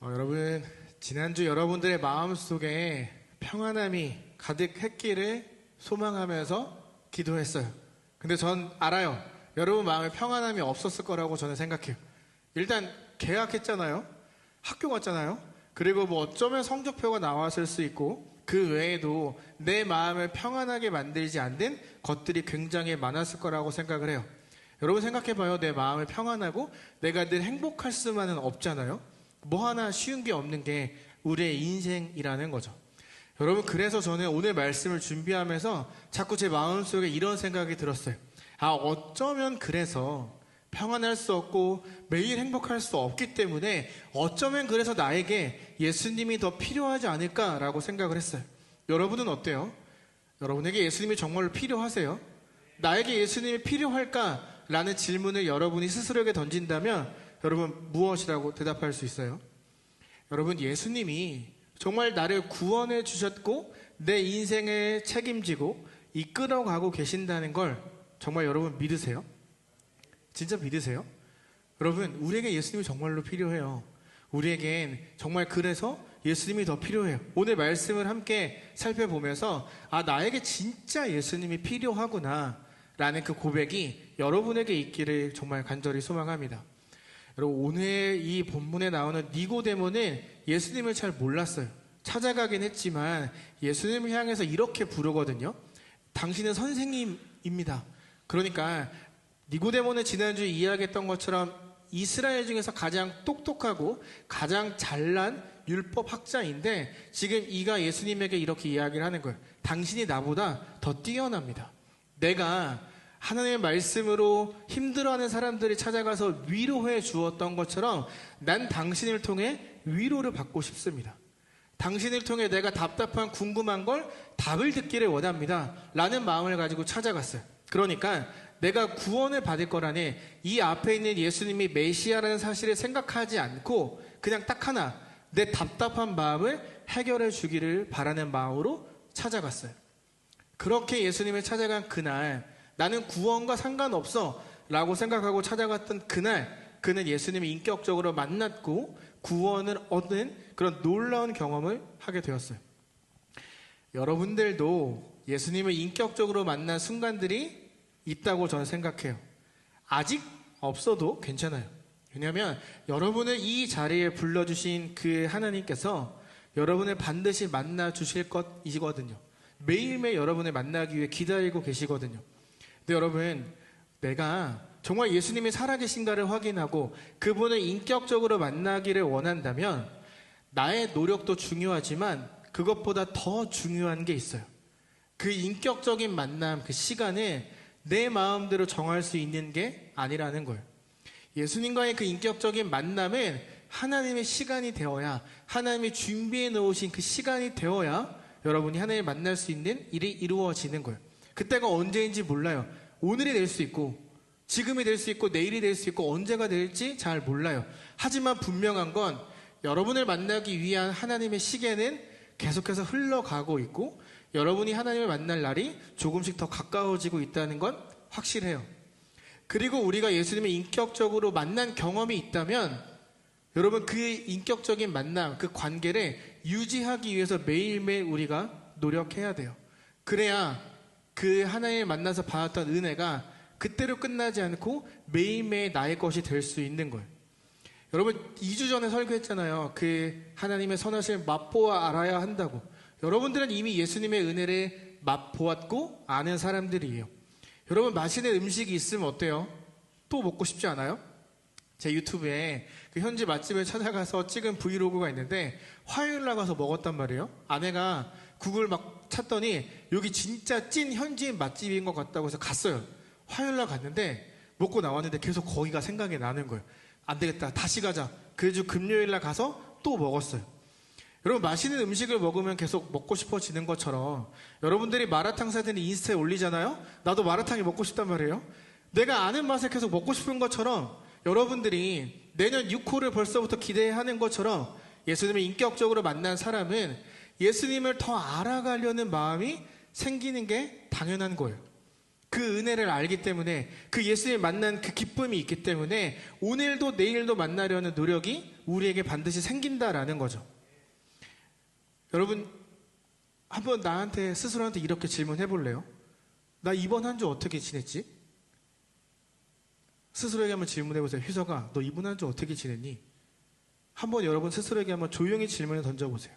여러분, 지난주 여러분들의 마음속에 평안함이 가득했기를 소망하면서 기도했어요. 근데 전 알아요. 여러분 마음에 평안함이 없었을 거라고 저는 생각해요. 일단 계약했잖아요. 학교 갔잖아요. 그리고 뭐 어쩌면 성적표가 나왔을 수 있고 그 외에도 내 마음을 평안하게 만들지 않는 것들이 굉장히 많았을 거라고 생각을 해요. 여러분 생각해봐요. 내 마음을 평안하고 내가 늘 행복할 수만은 없잖아요. 뭐 하나 쉬운 게 없는 게 우리의 인생이라는 거죠. 여러분, 그래서 저는 오늘 말씀을 준비하면서 자꾸 제 마음속에 이런 생각이 들었어요. 어쩌면 그래서 평안할 수 없고 매일 행복할 수 없기 때문에 어쩌면 그래서 나에게 예수님이 더 필요하지 않을까라고 생각을 했어요. 여러분은 어때요? 여러분에게 예수님이 정말로 필요하세요? 나에게 예수님이 필요할까라는 질문을 여러분이 스스로에게 던진다면 여러분 무엇이라고 대답할 수 있어요? 여러분, 예수님이 정말 나를 구원해 주셨고 내 인생을 책임지고 이끌어가고 계신다는 걸 정말 여러분 믿으세요? 진짜 믿으세요? 여러분, 우리에게 예수님이 정말로 필요해요. 우리에겐 정말 그래서 예수님이 더 필요해요. 오늘 말씀을 함께 살펴보면서 나에게 진짜 예수님이 필요하구나 라는 그 고백이 여러분에게 있기를 정말 간절히 소망합니다. 여러분, 오늘 이 본문에 나오는 니고데모는 예수님을 잘 몰랐어요. 찾아가긴 했지만 예수님을 향해서 이렇게 부르거든요. 당신은 선생님입니다. 그러니까 니고데모는 지난주에 이야기했던 것처럼 이스라엘 중에서 가장 똑똑하고 가장 잘난 율법 학자인데 지금 이가 예수님에게 이렇게 이야기를 하는 거예요. 당신이 나보다 더 뛰어납니다. 내가 하나님의 말씀으로 힘들어하는 사람들이 찾아가서 위로해 주었던 것처럼 난 당신을 통해 위로를 받고 싶습니다. 당신을 통해 내가 답답한 궁금한 걸 답을 듣기를 원합니다 라는 마음을 가지고 찾아갔어요. 그러니까 내가 구원을 받을 거라니 이 앞에 있는 예수님이 메시아라는 사실을 생각하지 않고 그냥 딱 하나, 내 답답한 마음을 해결해 주기를 바라는 마음으로 찾아갔어요. 그렇게 예수님을 찾아간 그날, 나는 구원과 상관없어 라고 생각하고 찾아갔던 그날, 그는 예수님을 인격적으로 만났고 구원을 얻는 그런 놀라운 경험을 하게 되었어요. 여러분들도 예수님을 인격적으로 만난 순간들이 있다고 저는 생각해요. 아직 없어도 괜찮아요. 왜냐하면 여러분을 이 자리에 불러주신 그 하나님께서 여러분을 반드시 만나 주실 것이거든요. 매일매일 여러분을 만나기 위해 기다리고 계시거든요. 근데 여러분, 내가 정말 예수님이 살아계신가를 확인하고 그분을 인격적으로 만나기를 원한다면 나의 노력도 중요하지만 그것보다 더 중요한 게 있어요. 그 인격적인 만남, 그 시간을 내 마음대로 정할 수 있는 게 아니라는 거예요. 예수님과의 그 인격적인 만남은 하나님의 시간이 되어야, 하나님이 준비해 놓으신 그 시간이 되어야 여러분이 하나님을 만날 수 있는 일이 이루어지는 거예요. 그때가 언제인지 몰라요. 오늘이 될 수 있고 지금이 될 수 있고 내일이 될 수 있고 언제가 될지 잘 몰라요. 하지만 분명한 건 여러분을 만나기 위한 하나님의 시계는 계속해서 흘러가고 있고 여러분이 하나님을 만날 날이 조금씩 더 가까워지고 있다는 건 확실해요. 그리고 우리가 예수님을 인격적으로 만난 경험이 있다면 여러분, 그 인격적인 만남, 그 관계를 유지하기 위해서 매일매일 우리가 노력해야 돼요. 그래야 그 하나님을 만나서 받았던 은혜가 그때로 끝나지 않고 매일매일 나의 것이 될 수 있는 거예요. 여러분, 2주 전에 설교했잖아요. 그 하나님의 선하심을 맛보아 알아야 한다고. 여러분들은 이미 예수님의 은혜를 맛보았고 아는 사람들이에요. 여러분, 맛있는 음식이 있으면 어때요? 또 먹고 싶지 않아요? 제 유튜브에 그 현지 맛집을 찾아가서 찍은 브이로그가 있는데 화요일 날 가서 먹었단 말이에요. 아내가 구글 막 찾더니 여기 진짜 찐 현지인 맛집인 것 같다고 해서 갔어요. 화요일 날 갔는데 먹고 나왔는데 계속 거기가 생각이 나는 거예요. 안 되겠다, 다시 가자. 그래서 금요일 날 가서 또 먹었어요. 여러분, 맛있는 음식을 먹으면 계속 먹고 싶어지는 것처럼 여러분들이 마라탕 사진을 인스타에 올리잖아요. 나도 마라탕이 먹고 싶단 말이에요. 내가 아는 맛을 계속 먹고 싶은 것처럼 여러분들이 내년 6호를 벌써부터 기대하는 것처럼 예수님을 인격적으로 만난 사람은 예수님을 더 알아가려는 마음이 생기는 게 당연한 거예요. 그 은혜를 알기 때문에 그 예수님 만난 그 기쁨이 있기 때문에 오늘도 내일도 만나려는 노력이 우리에게 반드시 생긴다라는 거죠. 여러분 한번 나한테 스스로한테 이렇게 질문해 볼래요? 나 이번 한 주 어떻게 지냈지? 스스로에게 한번 질문해 보세요. 휴서가 너 이번 한 주 어떻게 지냈니? 한번 여러분 스스로에게 한번 조용히 질문을 던져보세요.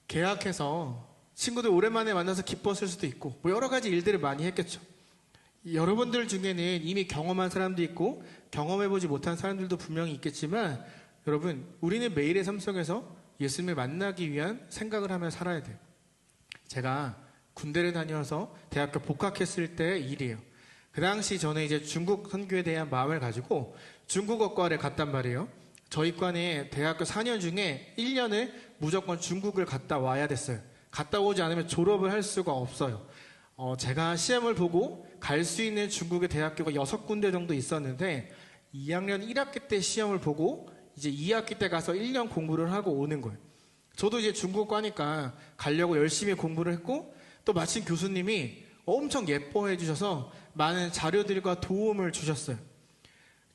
계약해서 친구들 오랜만에 만나서 기뻤을 수도 있고 뭐 여러 가지 일들을 많이 했겠죠. 여러분들 중에는 이미 경험한 사람도 있고 경험해보지 못한 사람들도 분명히 있겠지만 여러분 우리는 매일의 삶 속에서 예수님을 만나기 위한 생각을 하며 살아야 돼요. 제가 군대를 다녀서 대학교 복학했을 때의 일이에요. 그 당시 저는 이제 중국 선교에 대한 마음을 가지고 중국어과를 갔단 말이에요. 저희 과는 대학교 4년 중에 1년을 무조건 중국을 갔다 와야 됐어요. 갔다 오지 않으면 졸업을 할 수가 없어요. 제가 시험을 보고 갈 수 있는 중국의 대학교가 6군데 정도 있었는데 2학년 1학기 때 시험을 보고 이제 2학기 때 가서 1년 공부를 하고 오는 거예요. 저도 이제 중국과니까 가려고 열심히 공부를 했고 또 마침 교수님이 엄청 예뻐해 주셔서 많은 자료들과 도움을 주셨어요.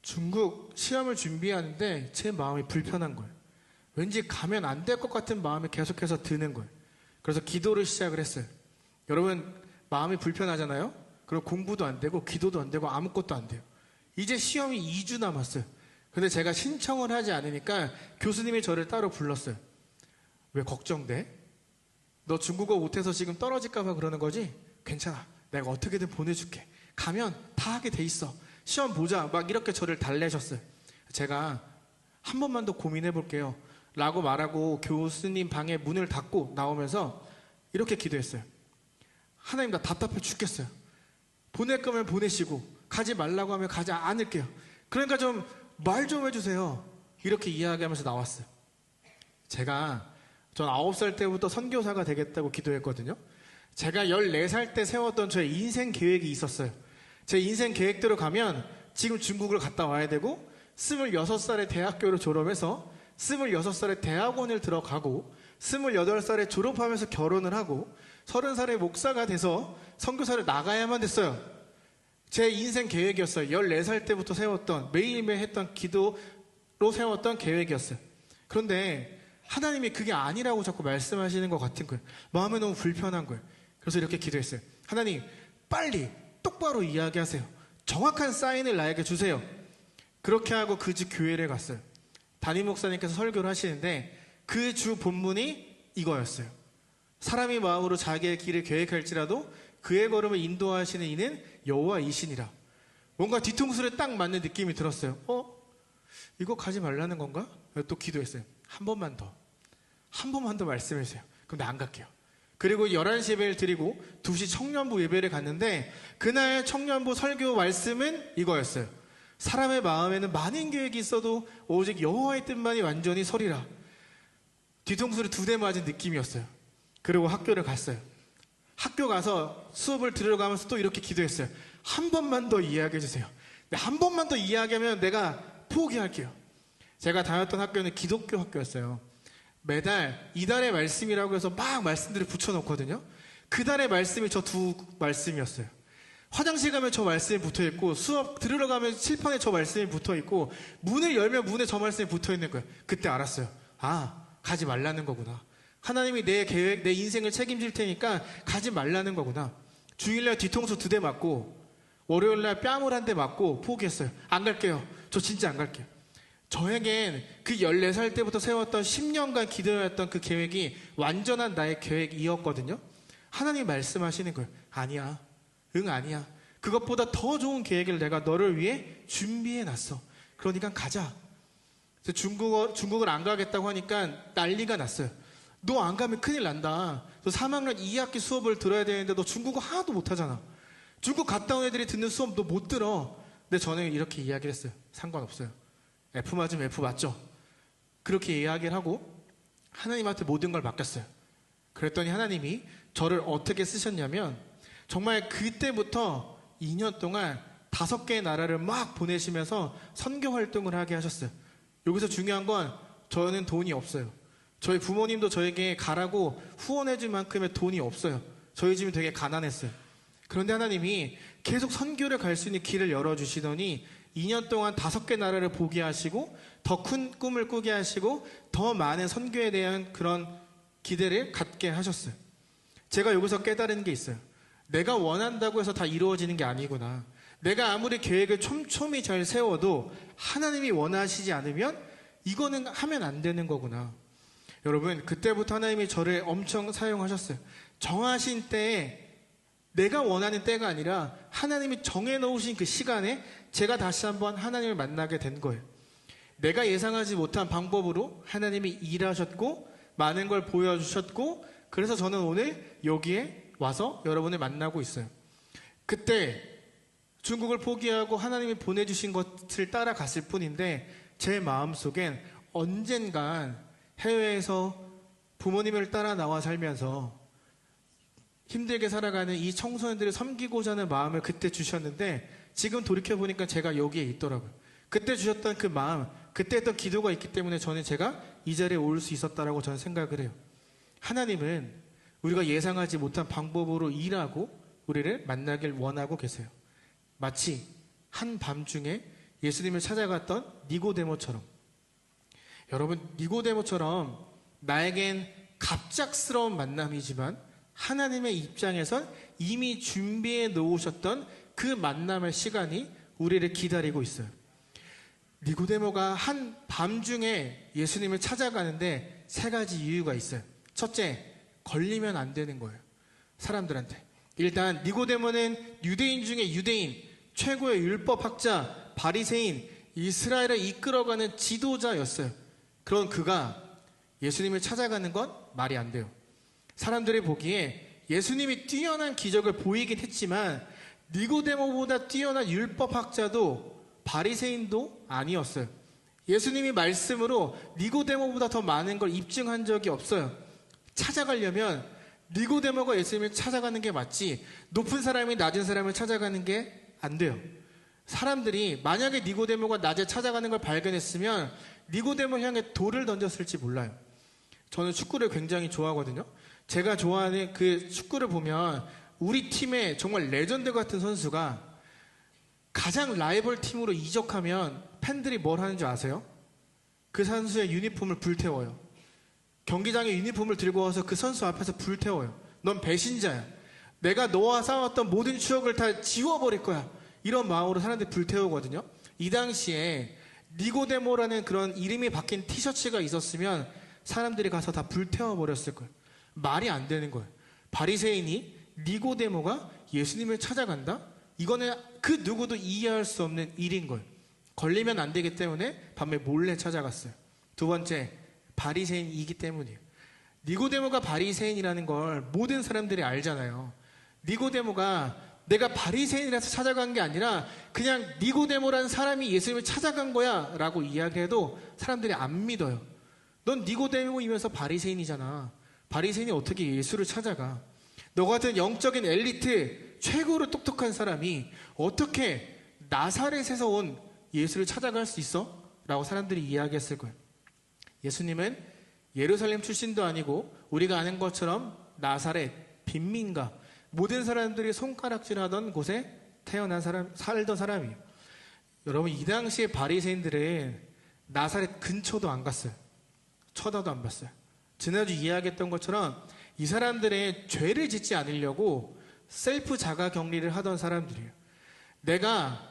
중국 시험을 준비하는데 제 마음이 불편한 거예요. 왠지 가면 안 될 것 같은 마음이 계속해서 드는 거예요. 그래서 기도를 시작을 했어요. 여러분 마음이 불편하잖아요. 그럼 공부도 안 되고 기도도 안 되고 아무것도 안 돼요. 이제 시험이 2주 남았어요. 근데 제가 신청을 하지 않으니까 교수님이 저를 따로 불렀어요. 왜 걱정돼? 너 중국어 못해서 지금 떨어질까 봐 그러는 거지? 괜찮아. 내가 어떻게든 보내줄게. 가면 다 하게 돼 있어. 시험 보자. 막 이렇게 저를 달래셨어요. 제가 한 번만 더 고민해 볼게요. 라고 말하고 교수님 방에 문을 닫고 나오면서 이렇게 기도했어요. 하나님 나 답답해 죽겠어요. 보낼 거면 보내시고 가지 말라고 하면 가지 않을게요. 그러니까 좀 말 좀 해주세요. 이렇게 이야기하면서 나왔어요. 전 9살 때부터 선교사가 되겠다고 기도했거든요. 제가 14살 때 세웠던 저의 인생 계획이 있었어요. 제 인생 계획대로 가면 지금 중국을 갔다 와야 되고 26살에 대학교를 졸업해서 26살에 대학원을 들어가고 28살에 졸업하면서 결혼을 하고 30살에 목사가 돼서 선교사를 나가야만 됐어요. 제 인생 계획이었어요. 14살 때부터 세웠던 매일매일 했던 기도로 세웠던 계획이었어요. 그런데 하나님이 그게 아니라고 자꾸 말씀하시는 것 같은 거예요. 마음이 너무 불편한 거예요. 그래서 이렇게 기도했어요. 하나님 빨리 똑바로 이야기하세요. 정확한 사인을 나에게 주세요. 그렇게 하고 그 주 교회를 갔어요. 담임 목사님께서 설교를 하시는데 그 주 본문이 이거였어요. 사람이 마음으로 자기의 길을 계획할지라도 그의 걸음을 인도하시는 이는 여호와이시니라. 뭔가 뒤통수를 딱 맞는 느낌이 들었어요. 이거 가지 말라는 건가? 또 기도했어요. 한 번만 더 말씀해 주세요. 그럼 나 안 갈게요. 그리고 11시 예배를 드리고 2시 청년부 예배를 갔는데 그날 청년부 설교 말씀은 이거였어요. 사람의 마음에는 많은 계획이 있어도 오직 여호와의 뜻만이 완전히 서리라. 뒤통수를 2대 맞은 느낌이었어요. 그리고 학교를 갔어요. 학교 가서 수업을 들어가면서 또 이렇게 기도했어요. 한 번만 더 이야기해 주세요. 한 번만 더 이야기하면 내가 포기할게요. 제가 다녔던 학교는 기독교 학교였어요. 매달 이달의 말씀이라고 해서 막 말씀들을 붙여놓거든요. 그달의 말씀이 저 2 말씀이었어요. 화장실 가면 저 말씀이 붙어있고 수업 들으러 가면 칠판에 저 말씀이 붙어있고 문을 열면 문에 저 말씀이 붙어있는 거예요. 그때 알았어요. 가지 말라는 거구나. 하나님이 내 계획, 내 인생을 책임질 테니까 가지 말라는 거구나. 주일날 뒤통수 2대 맞고 월요일날 뺨을 한 대 맞고 포기했어요. 안 갈게요. 저 진짜 안 갈게요. 저에겐 그 14살 때부터 세웠던 10년간 기도해왔던 그 계획이 완전한 나의 계획이었거든요. 하나님이 말씀하시는 거예요. 아니야. 아니야. 그것보다 더 좋은 계획을 내가 너를 위해 준비해놨어. 그러니까 가자. 중국을 안 가겠다고 하니까 난리가 났어요. 너 안 가면 큰일 난다. 너 3학년 2학기 수업을 들어야 되는데 너 중국어 하나도 못하잖아. 중국 갔다 온 애들이 듣는 수업 너 못 들어. 근데 저는 이렇게 이야기를 했어요. 상관없어요. F 맞으면 F 맞죠. 그렇게 이야기를 하고 하나님한테 모든 걸 맡겼어요. 그랬더니 하나님이 저를 어떻게 쓰셨냐면 정말 그때부터 2년 동안 5개의 나라를 막 보내시면서 선교 활동을 하게 하셨어요. 여기서 중요한 건 저는 돈이 없어요. 저희 부모님도 저에게 가라고 후원해줄 만큼의 돈이 없어요. 저희 집은 되게 가난했어요. 그런데 하나님이 계속 선교를 갈 수 있는 길을 열어주시더니 2년 동안 5개 나라를 보게 하시고 더 큰 꿈을 꾸게 하시고 더 많은 선교에 대한 그런 기대를 갖게 하셨어요. 제가 여기서 깨달은 게 있어요. 내가 원한다고 해서 다 이루어지는 게 아니구나. 내가 아무리 계획을 촘촘히 잘 세워도 하나님이 원하시지 않으면 이거는 하면 안 되는 거구나. 여러분, 그때부터 하나님이 저를 엄청 사용하셨어요. 정하신 때에, 내가 원하는 때가 아니라 하나님이 정해놓으신 그 시간에 제가 다시 한번 하나님을 만나게 된 거예요. 내가 예상하지 못한 방법으로 하나님이 일하셨고 많은 걸 보여주셨고, 그래서 저는 오늘 여기에 와서 여러분을 만나고 있어요. 그때 중국을 포기하고 하나님이 보내주신 것을 따라갔을 뿐인데 제 마음속엔 언젠간 해외에서 부모님을 따라 나와 살면서 힘들게 살아가는 이 청소년들을 섬기고자 하는 마음을 그때 주셨는데 지금 돌이켜보니까 제가 여기에 있더라고요. 그때 주셨던 그 마음, 그때 했던 기도가 있기 때문에 저는 제가 이 자리에 올 수 있었다라고 저는 생각을 해요. 하나님은 우리가 예상하지 못한 방법으로 일하고 우리를 만나길 원하고 계세요. 마치 한밤중에 예수님을 찾아갔던 니고데모처럼. 여러분, 니고데모처럼 나에겐 갑작스러운 만남이지만 하나님의 입장에선 이미 준비해 놓으셨던 그 만남의 시간이 우리를 기다리고 있어요. 니고데모가 한밤중에 예수님을 찾아가는데 3가지 이유가 있어요. 첫째, 걸리면 안 되는 거예요. 사람들한테. 일단 니고데모는 유대인 중에 유대인, 최고의 율법학자, 바리새인, 이스라엘을 이끌어가는 지도자였어요. 그런 그가 예수님을 찾아가는 건 말이 안 돼요. 사람들이 보기에 예수님이 뛰어난 기적을 보이긴 했지만 니고데모보다 뛰어난 율법학자도 바리새인도 아니었어요. 예수님이 말씀으로 니고데모보다 더 많은 걸 입증한 적이 없어요. 찾아가려면 니고데모가 예수님을 찾아가는 게 맞지 높은 사람이 낮은 사람을 찾아가는 게 안 돼요. 사람들이 만약에 니고데모가 낮에 찾아가는 걸 발견했으면 니고데모 향해 돌을 던졌을지 몰라요. 저는 축구를 굉장히 좋아하거든요. 제가 좋아하는 그 축구를 보면 우리 팀의 정말 레전드 같은 선수가 가장 라이벌 팀으로 이적하면 팬들이 뭘 하는 줄 아세요? 그 선수의 유니폼을 불태워요. 경기장에 유니폼을 들고 와서 그 선수 앞에서 불태워요. 넌 배신자야. 내가 너와 싸웠던 모든 추억을 다 지워버릴 거야. 이런 마음으로 사람들이 불태우거든요. 이 당시에 니고데모라는 그런 이름이 박힌 티셔츠가 있었으면 사람들이 가서 다 불태워버렸을 거예요. 말이 안 되는 거예요. 바리새인이 니고데모가 예수님을 찾아간다? 이거는 그 누구도 이해할 수 없는 일인 거예요. 걸리면 안 되기 때문에 밤에 몰래 찾아갔어요. 두 번째, 바리새인이기 때문이에요. 니고데모가 바리새인이라는 걸 모든 사람들이 알잖아요. 니고데모가 내가 바리새인이라서 찾아간 게 아니라 그냥 니고데모라는 사람이 예수님을 찾아간 거야 라고 이야기해도 사람들이 안 믿어요. 넌 니고데모이면서 바리새인이잖아. 바리새인이 어떻게 예수를 찾아가? 너 같은 영적인 엘리트 최고로 똑똑한 사람이 어떻게 나사렛에서 온 예수를 찾아갈 수 있어? 라고 사람들이 이야기했을 거예요. 예수님은 예루살렘 출신도 아니고 우리가 아는 것처럼 나사렛, 빈민가, 모든 사람들이 손가락질하던 곳에 태어난 사람, 살던 사람이에요. 여러분, 이 당시에 바리새인들은 나사렛 근처도 안 갔어요. 쳐다도 안 봤어요. 지난주 이야기했던 것처럼 이 사람들의 죄를 짓지 않으려고 셀프 자가 격리를 하던 사람들이에요. 내가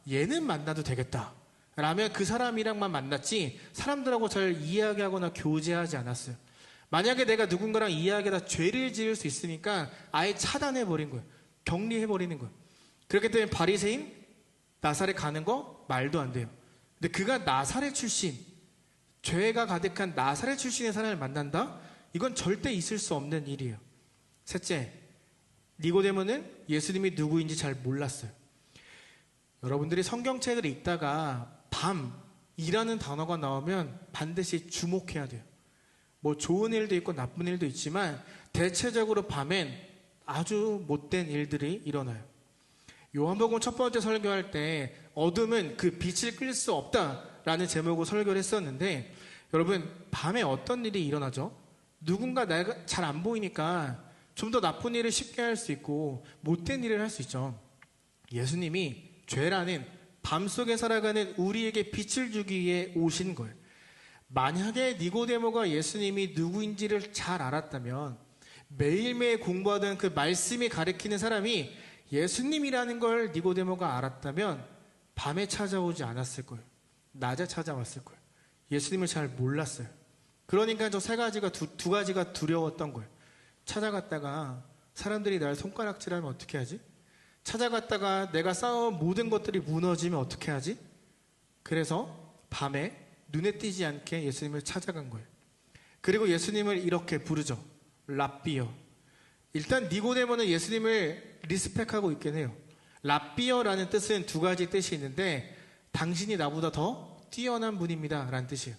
얘는 만나도 되겠다 라면 그 사람이랑만 만났지 사람들하고 잘 이야기하거나 교제하지 않았어요. 만약에 내가 누군가랑 이야기하다 죄를 지을 수 있으니까 아예 차단해버린 거예요. 격리해버리는 거예요. 그렇기 때문에 바리새인 나사렛 가는 거 말도 안 돼요. 근데 그가 나사렛 출신, 죄가 가득한 나사렛 출신의 사람을 만난다? 이건 절대 있을 수 없는 일이에요. 셋째, 니고데모는 예수님이 누구인지 잘 몰랐어요. 여러분들이 성경책을 읽다가 밤이라는 단어가 나오면 반드시 주목해야 돼요. 뭐 좋은 일도 있고 나쁜 일도 있지만 대체적으로 밤엔 아주 못된 일들이 일어나요. 요한복음 첫 번째 설교할 때 어둠은 그 빛을 끌 수 없다라는 제목으로 설교를 했었는데 여러분, 밤에 어떤 일이 일어나죠? 누군가 내가 잘 안 보이니까 좀 더 나쁜 일을 쉽게 할 수 있고 못된 일을 할 수 있죠. 예수님이 죄라는 밤속에 살아가는 우리에게 빛을 주기 위해 오신 거예요. 만약에 니고데모가 예수님이 누구인지를 잘 알았다면 매일매일 공부하던 그 말씀이 가리키는 사람이 예수님이라는 걸 니고데모가 알았다면 밤에 찾아오지 않았을 거예요. 낮에 찾아왔을 거예요. 예수님을 잘 몰랐어요. 그러니까 저 세 가지가 두 가지가 두려웠던 거예요. 찾아갔다가 사람들이 날 손가락질하면 어떻게 하지? 찾아갔다가 내가 쌓아온 모든 것들이 무너지면 어떻게 하지? 그래서 밤에 눈에 띄지 않게 예수님을 찾아간 거예요. 그리고 예수님을 이렇게 부르죠. 랍비여. 일단 니고데모는 예수님을 리스펙하고 있긴 해요. 랍비여라는 뜻은 두 가지 뜻이 있는데 당신이 나보다 더 뛰어난 분입니다 라는 뜻이에요.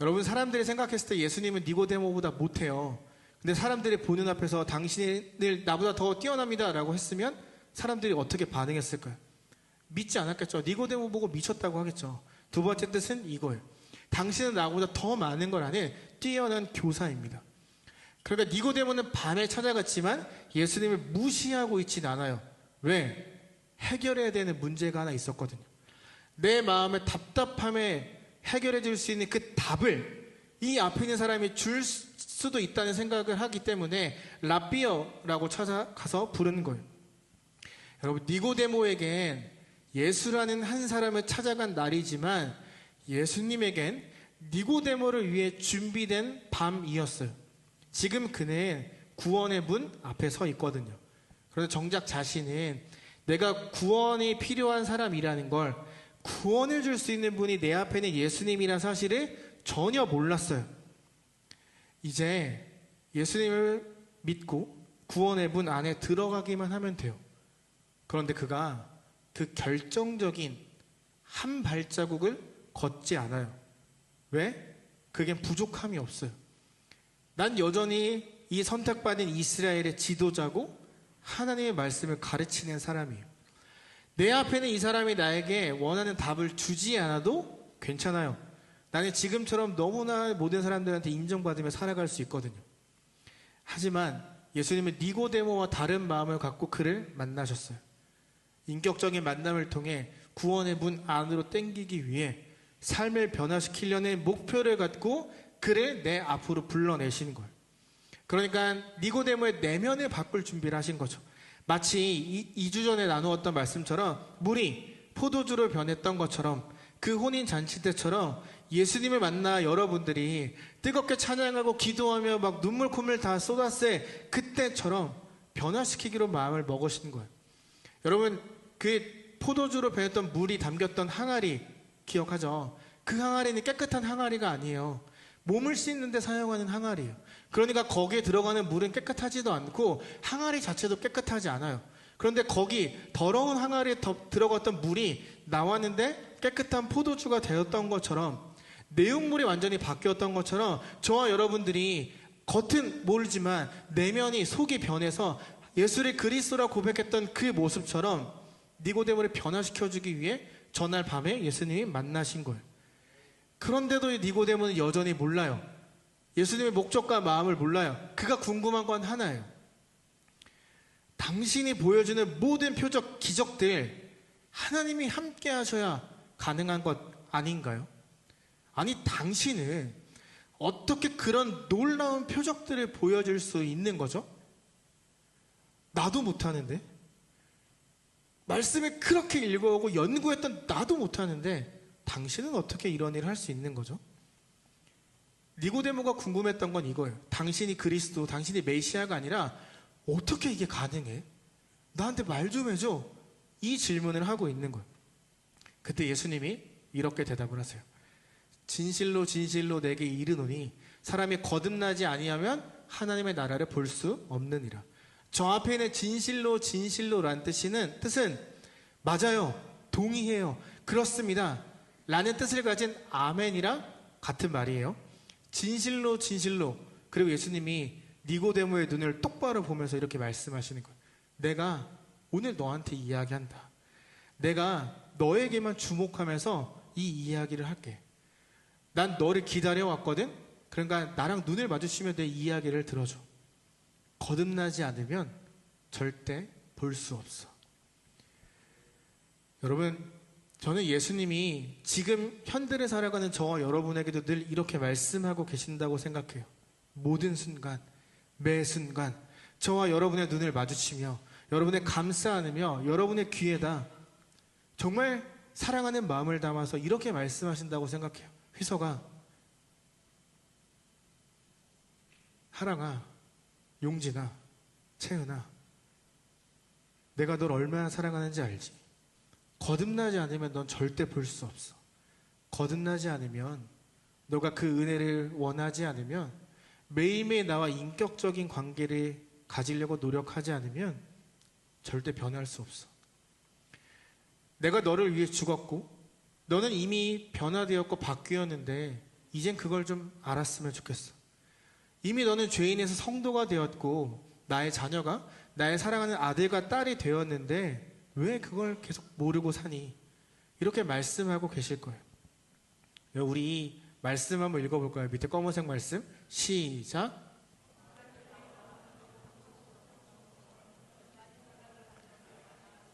여러분, 사람들이 생각했을 때 예수님은 니고데모보다 못해요. 근데 사람들이 보는 앞에서 당신을 나보다 더 뛰어납니다 라고 했으면 사람들이 어떻게 반응했을까요? 믿지 않았겠죠. 니고데모 보고 미쳤다고 하겠죠. 두 번째 뜻은 이거예요. 당신은 나보다 더 많은 걸 아는 뛰어난 교사입니다. 그러니까 니고데모는 밤에 찾아갔지만 예수님을 무시하고 있진 않아요. 왜? 해결해야 되는 문제가 하나 있었거든요. 내 마음의 답답함에 해결해 줄 수 있는 그 답을 이 앞에 있는 사람이 줄 수도 있다는 생각을 하기 때문에 랍비어라고 찾아가서 부르는 거예요. 여러분, 니고데모에겐 예수라는 한 사람을 찾아간 날이지만 예수님에겐 니고데모를 위해 준비된 밤이었어요. 지금 그는 구원의 문 앞에 서 있거든요. 그런데 정작 자신은 내가 구원이 필요한 사람이라는 걸, 구원을 줄 수 있는 분이 내 앞에 있는 예수님이라는 사실을 전혀 몰랐어요. 이제 예수님을 믿고 구원의 문 안에 들어가기만 하면 돼요. 그런데 그가 그 결정적인 한 발자국을 걷지 않아요. 왜? 그겐 부족함이 없어요. 난 여전히 이 선택받은 이스라엘의 지도자고 하나님의 말씀을 가르치는 사람이에요. 내 앞에는 이 사람이 나에게 원하는 답을 주지 않아도 괜찮아요. 나는 지금처럼 너무나 모든 사람들한테 인정받으며 살아갈 수 있거든요. 하지만 예수님은 니고데모와 다른 마음을 갖고 그를 만나셨어요. 인격적인 만남을 통해 구원의 문 안으로 땡기기 위해 삶을 변화시키려는 목표를 갖고 그를 내 앞으로 불러내시는 거예요. 그러니까 니고데모의 내면을 바꿀 준비를 하신 거죠. 마치 2주 전에 나누었던 말씀처럼 물이 포도주로 변했던 것처럼, 그 혼인잔치 때처럼 예수님을 만나 여러분들이 뜨겁게 찬양하고 기도하며 막 눈물 콧물 다 쏟았을 그때처럼 변화시키기로 마음을 먹으신 거예요. 여러분, 그 포도주로 변했던 물이 담겼던 항아리 기억하죠? 그 항아리는 깨끗한 항아리가 아니에요. 몸을 씻는 데 사용하는 항아리예요. 그러니까 거기에 들어가는 물은 깨끗하지도 않고 항아리 자체도 깨끗하지 않아요. 그런데 거기 더러운 항아리에 들어갔던 물이 나왔는데 깨끗한 포도주가 되었던 것처럼, 내용물이 완전히 바뀌었던 것처럼 저와 여러분들이 겉은 모르지만 내면이, 속이 변해서 예수를 그리스도라 고백했던 그 모습처럼 니고데모를 변화시켜주기 위해 전날 밤에 예수님이 만나신 거예요. 그런데도 니고데모는 여전히 몰라요. 예수님의 목적과 마음을 몰라요. 그가 궁금한 건 하나예요. 당신이 보여주는 모든 표적, 기적들 하나님이 함께 하셔야 가능한 것 아닌가요? 아니, 당신은 어떻게 그런 놀라운 표적들을 보여줄 수 있는 거죠? 나도 못하는데, 말씀을 그렇게 읽어오고 연구했던 나도 못하는데 당신은 어떻게 이런 일을 할 수 있는 거죠? 니고데모가 궁금했던 건 이거예요. 당신이 그리스도, 당신이 메시아가 아니라 어떻게 이게 가능해? 나한테 말 좀 해줘. 이 질문을 하고 있는 거예요. 그때 예수님이 이렇게 대답을 하세요. 진실로 진실로 내게 이르노니 사람이 거듭나지 아니하면 하나님의 나라를 볼 수 없느니라. 저 앞에 있는 진실로 진실로라는 뜻은 맞아요, 동의해요, 그렇습니다 라는 뜻을 가진 아멘이랑 같은 말이에요. 진실로 진실로. 그리고 예수님이 니고데모의 눈을 똑바로 보면서 이렇게 말씀하시는 거예요. 내가 오늘 너한테 이야기한다. 내가 너에게만 주목하면서 이 이야기를 할게. 난 너를 기다려왔거든. 그러니까 나랑 눈을 마주치면 내 이야기를 들어줘. 거듭나지 않으면 절대 볼 수 없어. 여러분, 저는 예수님이 지금 현대를 살아가는 저와 여러분에게도 늘 이렇게 말씀하고 계신다고 생각해요. 모든 순간, 매 순간 저와 여러분의 눈을 마주치며 여러분의 감싸 안으며 여러분의 귀에다 정말 사랑하는 마음을 담아서 이렇게 말씀하신다고 생각해요. 휘서가, 하랑아, 용진아, 채은아, 내가 널 얼마나 사랑하는지 알지? 거듭나지 않으면 넌 절대 볼 수 없어. 거듭나지 않으면, 너가 그 은혜를 원하지 않으면, 매일매일 나와 인격적인 관계를 가지려고 노력하지 않으면 절대 변할 수 없어. 내가 너를 위해 죽었고 너는 이미 변화되었고 바뀌었는데 이젠 그걸 좀 알았으면 좋겠어. 이미 너는 죄인에서 성도가 되었고 나의 자녀가, 나의 사랑하는 아들과 딸이 되었는데 왜 그걸 계속 모르고 사니? 이렇게 말씀하고 계실 거예요. 우리 말씀 한번 읽어볼까요? 밑에 검은색 말씀 시작.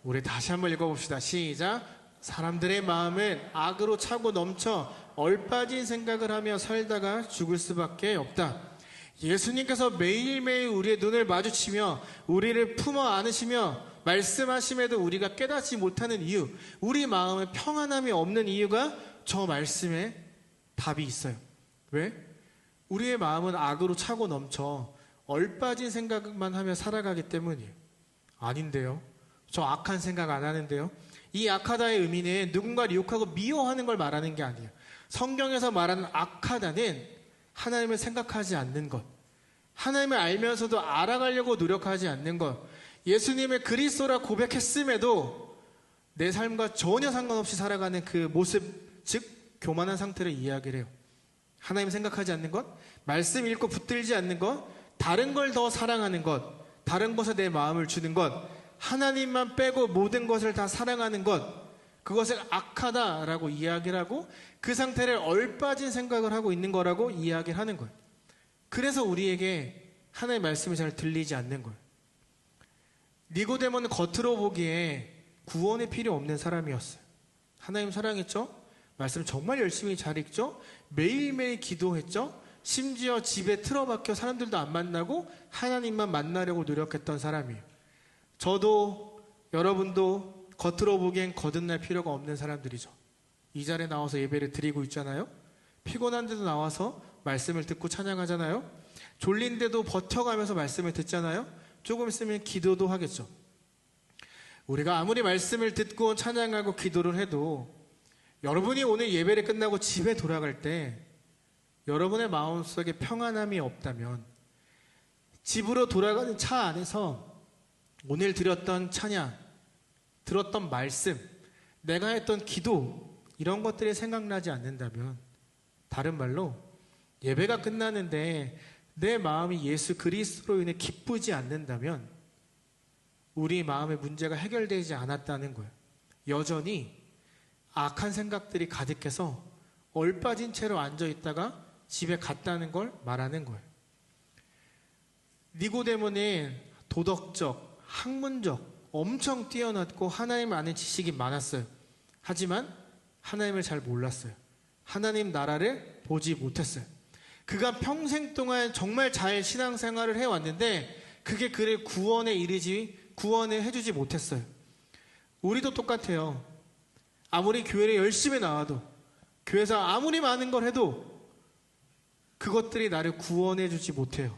우리 다시 한번 읽어봅시다. 시작. 사람들의 마음은 악으로 차고 넘쳐 얼빠진 생각을 하며 살다가 죽을 수밖에 없다. 예수님께서 매일매일 우리의 눈을 마주치며 우리를 품어 안으시며 말씀하심에도 우리가 깨닫지 못하는 이유, 우리 마음에 평안함이 없는 이유가 저 말씀에 답이 있어요. 왜? 우리의 마음은 악으로 차고 넘쳐 얼빠진 생각만 하며 살아가기 때문이에요. 아닌데요. 저 악한 생각 안 하는데요. 이 악하다의 의미는 누군가를 욕하고 미워하는 걸 말하는 게 아니에요. 성경에서 말하는 악하다는 하나님을 생각하지 않는 것, 하나님을 알면서도 알아가려고 노력하지 않는 것, 예수님을 그리스도라 고백했음에도 내 삶과 전혀 상관없이 살아가는 그 모습, 즉 교만한 상태를 이야기를 해요. 하나님 생각하지 않는 것, 말씀 읽고 붙들지 않는 것, 다른 걸 더 사랑하는 것, 다른 것에 내 마음을 주는 것, 하나님만 빼고 모든 것을 다 사랑하는 것, 그것을 악하다라고 이야기를 하고 그 상태를 얼빠진 생각을 하고 있는 거라고 이야기를 하는 거예요. 그래서 우리에게 하나님의 말씀이 잘 들리지 않는 거예요. 니고데모는 겉으로 보기에 구원이 필요 없는 사람이었어요. 하나님 사랑했죠? 말씀 정말 열심히 잘 읽죠? 매일매일 기도했죠? 심지어 집에 틀어박혀 사람들도 안 만나고 하나님만 만나려고 노력했던 사람이에요. 저도 여러분도 겉으로 보기엔 거듭날 필요가 없는 사람들이죠. 이 자리에 나와서 예배를 드리고 있잖아요. 피곤한데도 나와서 말씀을 듣고 찬양하잖아요. 졸린데도 버텨가면서 말씀을 듣잖아요. 조금 있으면 기도도 하겠죠. 우리가 아무리 말씀을 듣고 찬양하고 기도를 해도 여러분이 오늘 예배를 끝나고 집에 돌아갈 때 여러분의 마음속에 평안함이 없다면 집으로 돌아가는 차 안에서 오늘 드렸던 찬양, 들었던 말씀, 내가 했던 기도, 이런 것들이 생각나지 않는다면, 다른 말로 예배가 끝나는데 내 마음이 예수 그리스도로 인해 기쁘지 않는다면 우리 마음의 문제가 해결되지 않았다는 거예요. 여전히 악한 생각들이 가득해서 얼빠진 채로 앉아있다가 집에 갔다는 걸 말하는 거예요. 니고데모는 도덕적, 학문적, 엄청 뛰어났고 하나님을 아는 지식이 많았어요. 하지만 하나님을 잘 몰랐어요. 하나님 나라를 보지 못했어요. 그가 평생 동안 정말 잘 신앙생활을 해왔는데 그게 그를 구원에 해주지 못했어요. 우리도 똑같아요. 아무리 교회를 열심히 나와도, 교회에서 아무리 많은 걸 해도 그것들이 나를 구원해주지 못해요.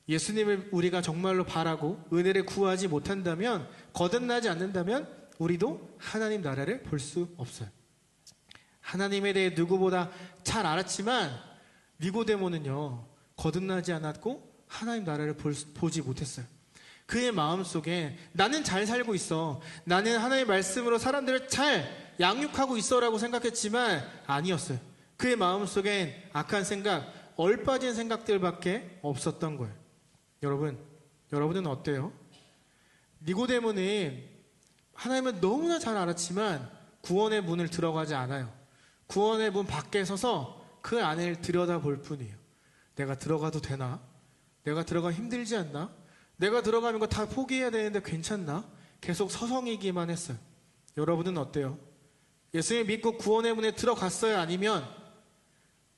예수님을 우리가 정말로 바라고 은혜를 구하지 못한다면, 거듭나지 않는다면 우리도 하나님 나라를 볼 수 없어요. 하나님에 대해 누구보다 잘 알았지만 니고데모는요, 거듭나지 않았고 하나님 나라를 보지 못했어요. 그의 마음속에 나는 잘 살고 있어, 나는 하나님의 말씀으로 사람들을 잘 양육하고 있어라고 생각했지만 아니었어요. 그의 마음속엔 악한 생각, 얼빠진 생각들밖에 없었던 거예요. 여러분은 어때요? 니고데모는 하나님은 너무나 잘 알았지만 구원의 문을 들어가지 않아요. 구원의 문 밖에 서서 그 안을 들여다볼 뿐이에요. 내가 들어가도 되나? 내가 들어가 힘들지 않나? 내가 들어가는 거 다 포기해야 되는데 괜찮나? 계속 서성이기만 했어요. 여러분은 어때요? 예수님 믿고 구원의 문에 들어갔어요? 아니면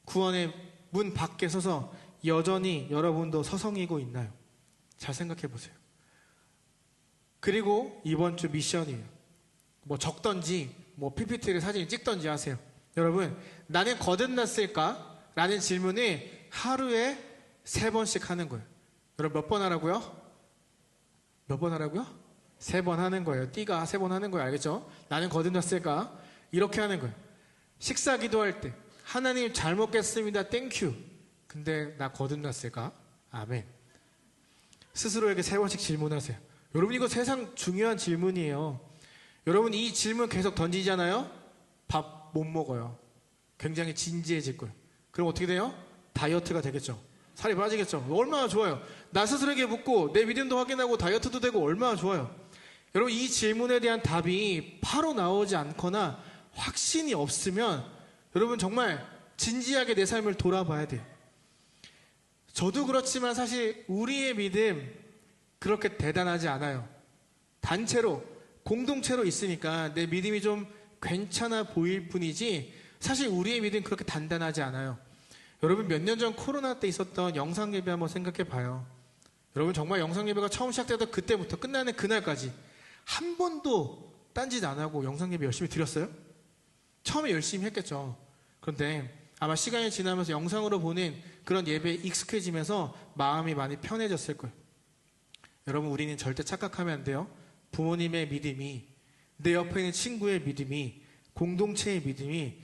구원의 문 밖에 서서 여전히 여러분도 서성이고 있나요? 잘 생각해 보세요. 그리고 이번 주 미션이에요. 뭐 적던지 뭐 PPT를 사진 찍던지 하세요. 여러분, 나는 거듭났을까? 라는 질문을 하루에 3번씩 하는 거예요. 여러분 몇 번 하라고요? 몇 번 하라고요? 3번 하는 거예요. 띠가 3번 하는 거예요. 알겠죠? 나는 거듭났을까? 이렇게 하는 거예요. 식사 기도할 때 하나님 잘 먹겠습니다. 땡큐. 근데 나 거듭났을까? 아멘. 스스로에게 3번씩 질문하세요. 여러분 이거 세상 중요한 질문이에요. 여러분 이 질문 계속 던지잖아요? 밥 못 먹어요. 굉장히 진지해질 거예요. 그럼 어떻게 돼요? 다이어트가 되겠죠. 살이 빠지겠죠. 얼마나 좋아요. 나 스스로에게 묻고 내 믿음도 확인하고 다이어트도 되고 얼마나 좋아요. 여러분 이 질문에 대한 답이 바로 나오지 않거나 확신이 없으면 여러분 정말 진지하게 내 삶을 돌아봐야 돼요. 저도 그렇지만 사실 우리의 믿음 그렇게 대단하지 않아요. 단체로 공동체로 있으니까 내 믿음이 좀 괜찮아 보일 뿐이지 사실 우리의 믿음 그렇게 단단하지 않아요. 여러분 몇 년 전 코로나 때 있었던 영상예배 한번 생각해 봐요. 여러분 정말 영상예배가 처음 시작되던 그때부터 끝나는 그날까지 한 번도 딴짓 안 하고 영상예배 열심히 드렸어요? 처음에 열심히 했겠죠. 그런데 아마 시간이 지나면서 영상으로 보는 그런 예배에 익숙해지면서 마음이 많이 편해졌을 거예요. 여러분 우리는 절대 착각하면 안 돼요. 부모님의 믿음이, 내 옆에 있는 친구의 믿음이, 공동체의 믿음이,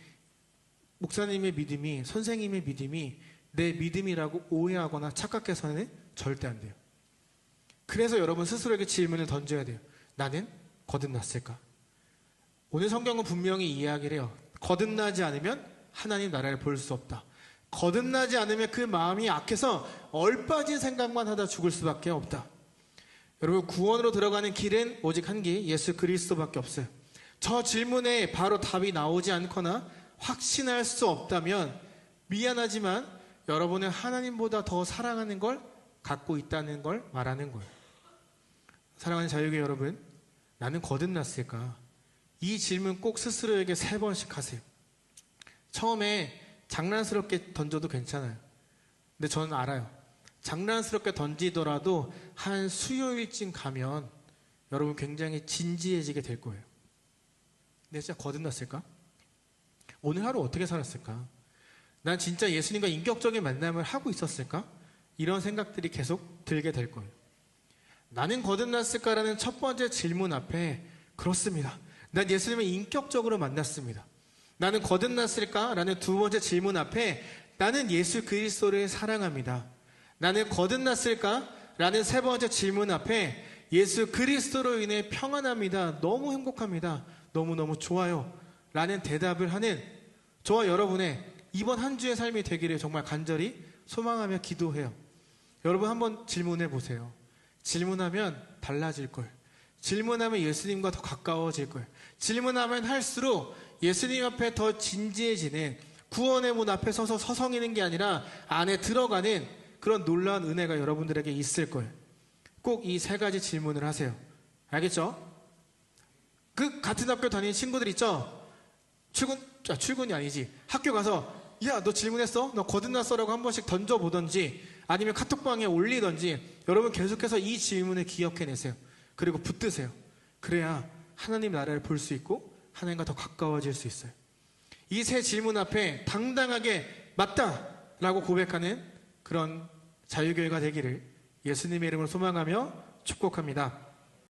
목사님의 믿음이, 선생님의 믿음이 내 믿음이라고 오해하거나 착각해서는 절대 안 돼요. 그래서 여러분 스스로에게 질문을 던져야 돼요. 나는 거듭났을까? 오늘 성경은 분명히 이야기를 해요. 거듭나지 않으면 하나님 나라를 볼 수 없다. 거듭나지 않으면 그 마음이 악해서 얼빠진 생각만 하다 죽을 수밖에 없다. 여러분 구원으로 들어가는 길은 오직 한 길, 예수 그리스도밖에 없어요. 저 질문에 바로 답이 나오지 않거나 확신할 수 없다면 미안하지만 여러분은 하나님보다 더 사랑하는 걸 갖고 있다는 걸 말하는 거예요. 사랑하는 자유교회 여러분, 나는 거듭났을까? 이 질문 꼭 스스로에게 3번씩 하세요. 처음에 장난스럽게 던져도 괜찮아요. 근데 저는 알아요. 장난스럽게 던지더라도 한 수요일쯤 가면 여러분 굉장히 진지해지게 될 거예요. 내가 진짜 거듭났을까? 오늘 하루 어떻게 살았을까? 난 진짜 예수님과 인격적인 만남을 하고 있었을까? 이런 생각들이 계속 들게 될 거예요. 나는 거듭났을까라는 첫 번째 질문 앞에 그렇습니다. 난 예수님을 인격적으로 만났습니다. 나는 거듭났을까라는 두 번째 질문 앞에 나는 예수 그리스도를 사랑합니다. 나는 거듭났을까라는 세 번째 질문 앞에 예수 그리스도로 인해 평안합니다. 너무 행복합니다. 너무너무 좋아요. 라는 대답을 하는 저와 여러분의 이번 한 주의 삶이 되기를 정말 간절히 소망하며 기도해요. 여러분 한번 질문해 보세요. 질문하면 달라질 걸. 질문하면 예수님과 더 가까워질 걸. 질문하면 할수록 예수님 앞에 더 진지해지는, 구원의 문 앞에 서서 서성이는 게 아니라 안에 들어가는 그런 놀라운 은혜가 여러분들에게 있을 거예요. 꼭 이 3가지 질문을 하세요. 알겠죠? 그 같은 학교 다니는 친구들 있죠? 출근이 아니지. 학교 가서 야, 너 질문했어? 너 거듭났어? 라고 한 번씩 던져보던지 아니면 카톡방에 올리던지 여러분 계속해서 이 질문을 기억해내세요. 그리고 붙드세요. 그래야 하나님 나라를 볼 수 있고 하나님과 더 가까워질 수 있어요. 이 3 질문 앞에 당당하게 맞다! 라고 고백하는 그런 자유교회가 되기를 예수님의 이름으로 소망하며 축복합니다.